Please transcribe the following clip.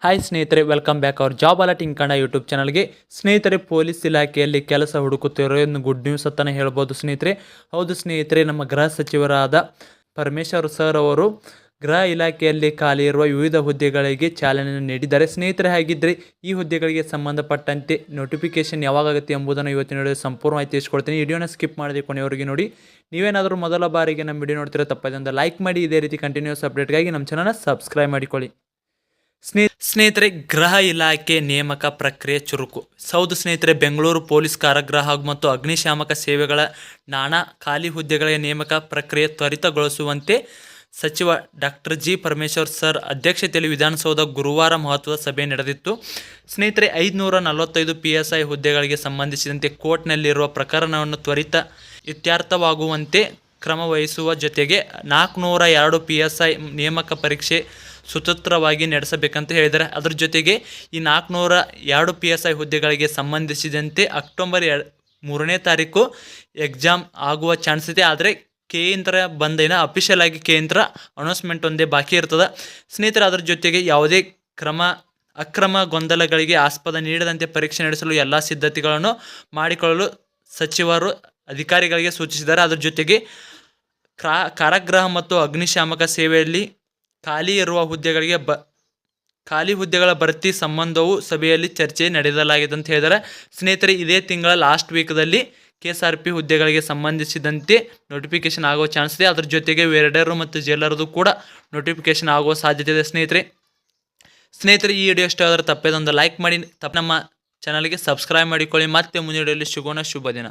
Hi ಸ್ನೇಹಿತರೆ, welcome back our job alerting Kannada YouTube ಚಾನಲ್ಗೆ. ಸ್ನೇಹಿತರೆ, ಪೊಲೀಸ್ ಇಲಾಖೆಯಲ್ಲಿ ಕೆಲಸ ಹುಡುಕುತ್ತಿರೋ ಒಂದು ಗುಡ್ ನ್ಯೂಸ್ ಅಂತಾನೆ ಹೇಳ್ಬೋದು ಸ್ನೇಹಿತರೆ. ಹೌದು ಸ್ನೇಹಿತರೆ, ನಮ್ಮ ಗೃಹ ಸಚಿವರಾದ ಪರಮೇಶ್ವರ್ ಸರ್ ಅವರು ಗೃಹ ಇಲಾಖೆಯಲ್ಲಿ ಖಾಲಿ ಇರುವ ವಿವಿಧ ಹುದ್ದೆಗಳಿಗೆ ಚಾಲನೆಯನ್ನು ನೀಡಿದ್ದಾರೆ ಸ್ನೇಹಿತರೆ. ಹಾಗಿದ್ದರೆ ಈ ಹುದ್ದೆಗಳಿಗೆ ಸಂಬಂಧಪಟ್ಟಂತೆ ನೋಟಿಫಿಕೇಶನ್ ಯಾವಾಗುತ್ತೆ ಎಂಬುದನ್ನು ಇವತ್ತಿನ ವಿಡಿಯೋ ಸಂಪೂರ್ಣವಾಗಿ ತಿಳಿಸ್ಕೊಡ್ತೀನಿ. ವಿಡಿಯೋನ ಸ್ಕಿಪ್ ಮಾಡದೆ ಕೊನೆಯವರೆಗೆ ನೋಡಿ. ನೀವೇನಾದರೂ ಮೊದಲ ಬಾರಿಗೆ ನಮ್ಮ ವಿಡಿಯೋ ನೋಡ್ತಿರೋ ತಪ್ಪದಿಂದ ಲೈಕ್ ಮಾಡಿ. ಇದೇ ರೀತಿ ಕಂಟಿನ್ಯೂಸ್ ಅಪ್ಡೇಟ್ಗಾಗಿ ನಮ್ಮ ಚಾನಲ್ನ ಸಬ್ಸ್ಕ್ರೈಬ್ ಮಾಡಿಕೊಳ್ಳಿ. ಸ್ನೇಹಿತರೆ, ಗೃಹ ಇಲಾಖೆ ನೇಮಕ ಪ್ರಕ್ರಿಯೆ ಚುರುಕು. ಹೌದು ಸ್ನೇಹಿತರೆ, ಬೆಂಗಳೂರು ಪೊಲೀಸ್ ಕಾರಾಗೃಹ ಮತ್ತು ಅಗ್ನಿಶಾಮಕ ಸೇವೆಗಳ ನಾನಾ ಖಾಲಿ ಹುದ್ದೆಗಳ ನೇಮಕ ಪ್ರಕ್ರಿಯೆ ತ್ವರಿತಗೊಳಿಸುವಂತೆ ಸಚಿವ ಡಾಕ್ಟರ್ ಜಿ ಪರಮೇಶ್ವರ್ ಸರ್ ಅಧ್ಯಕ್ಷತೆಯಲ್ಲಿ ವಿಧಾನಸೌಧ ಗುರುವಾರ ಮಹತ್ವದ ಸಭೆ ನಡೆದಿತ್ತು. ಸ್ನೇಹಿತರೆ, 545 PSI ಹುದ್ದೆಗಳಿಗೆ ಸಂಬಂಧಿಸಿದಂತೆ ಕೋರ್ಟ್ನಲ್ಲಿರುವ ಪ್ರಕರಣವನ್ನು ತ್ವರಿತ ಇತ್ಯರ್ಥವಾಗುವಂತೆ ಕ್ರಮ ವಹಿಸುವ ಜೊತೆಗೆ 402 PSI ನೇಮಕ ಪರೀಕ್ಷೆ ಸುಸೂತ್ರವಾಗಿ ನಡೆಸಬೇಕಂತ ಹೇಳಿದ್ದಾರೆ. ಅದರ ಜೊತೆಗೆ ಈ 402 PSI ಹುದ್ದೆಗಳಿಗೆ ಸಂಬಂಧಿಸಿದಂತೆ ಅಕ್ಟೋಬರ್ 3ನೇ ತಾರೀಕು ಎಕ್ಸಾಮ್ ಆಗುವ ಚಾನ್ಸ್ ಇದೆ. ಆದರೆ ಕೇಂದ್ರ ಬಂದೇನ ಅಫಿಷಿಯಲ್ ಆಗಿ ಕೇಂದ್ರ ಅನೌನ್ಸ್ಮೆಂಟ್ ಒಂದೇ ಬಾಕಿ ಇರ್ತದೆ ಸ್ನೇಹಿತರೆ. ಅದರ ಜೊತೆಗೆ ಯಾವುದೇ ಅಕ್ರಮ ಗೊಂದಲಗಳಿಗೆ ಆಸ್ಪದ ನೀಡದಂತೆ ಪರೀಕ್ಷೆ ನಡೆಸಲು ಎಲ್ಲ ಸಿದ್ಧತೆಗಳನ್ನು ಮಾಡಿಕೊಳ್ಳಲು ಸಚಿವರು ಅಧಿಕಾರಿಗಳಿಗೆ ಸೂಚಿಸಿದ್ದಾರೆ. ಅದರ ಜೊತೆಗೆ ಕಾರಾಗೃಹ ಮತ್ತು ಅಗ್ನಿಶಾಮಕ ಸೇವೆಯಲ್ಲಿ ಖಾಲಿ ಇರುವ ಖಾಲಿ ಹುದ್ದೆಗಳ ಭರ್ತಿ ಸಂಬಂಧವೂ ಸಭೆಯಲ್ಲಿ ಚರ್ಚೆ ನಡೆಸಲಾಗಿದೆ ಅಂತ ಹೇಳಿದ್ದಾರೆ ಸ್ನೇಹಿತರೆ. ಇದೇ ತಿಂಗಳ ಲಾಸ್ಟ್ ವೀಕ್ದಲ್ಲಿ KSRP ಹುದ್ದೆಗಳಿಗೆ ಸಂಬಂಧಿಸಿದಂತೆ ನೋಟಿಫಿಕೇಶನ್ ಆಗುವ ಚಾನ್ಸ್ ಇದೆ. ಅದ್ರ ಜೊತೆಗೆ ವೇರ್ಡರು ಮತ್ತು ಜೈಲರ್ದು ಕೂಡ ನೋಟಿಫಿಕೇಶನ್ ಆಗುವ ಸಾಧ್ಯತೆ ಇದೆ ಸ್ನೇಹಿತರೆ. ಈ ವಿಡಿಯೋ ಇಷ್ಟ ಆದರೆ ತಪ್ಪೇದೊಂದು ಲೈಕ್ ಮಾಡಿ, ನಮ್ಮ ಚಾನಲ್ಗೆ ಸಬ್ಸ್ಕ್ರೈಬ್ ಮಾಡಿಕೊಳ್ಳಿ. ಮತ್ತೆ ಮುಂದಿನ ವಿಡಿಯೋದಲ್ಲಿ ಸಿಗೋಣ. ಶುಭ ದಿನ.